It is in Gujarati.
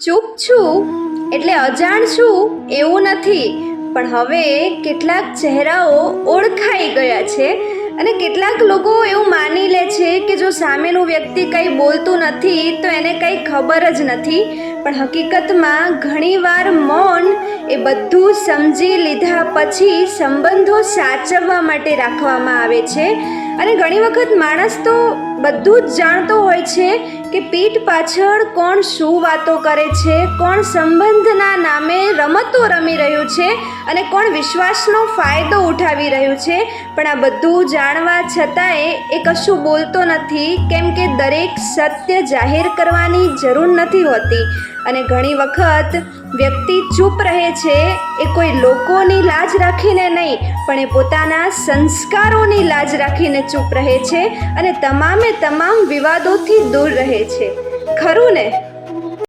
ચૂપ છું એટલે અજાણ છું એવું નથી, પણ હવે કેટલાક ચહેરાઓ ઓળખાઈ ગયા છે અને કેટલાક લોકો એવું માની લે છે કે જો સામેનું વ્યક્તિ કંઈ બોલતું નથી તો એને કંઈ ખબર જ નથી, પણ હકીકતમાં ઘણીવાર મૌન એ બધું સમજી લીધા પછી સંબંધો સાચવવા માટે રાખવામાં આવે છે. અને ઘણી વખત માણસ તો બધું જ જાણતો હોય છે કે પીઠ પાછળ કોણ શું વાતો કરે છે, કોણ સંબંધના નામે રમતો રમી રહ્યું છે અને કોણ વિશ્વાસનો ફાયદો ઉઠાવી રહ્યું છે, પણ આ બધું જાણવા છતાંય એ કશું બોલતો નથી, કેમ કે દરેક સત્ય જાહેર કરવાની જરૂર નથી હોતી. અને ઘણી વખત વ્યક્તિ ચૂપ રહે છે એ કોઈ લોકોની લાજ રાખીને નહીં, પણ એ પોતાના સંસ્કારોની લાજ રાખીને ચૂપ રહે છે અને તમામ વિવાદોથી દૂર રહે છે. ખરું ને?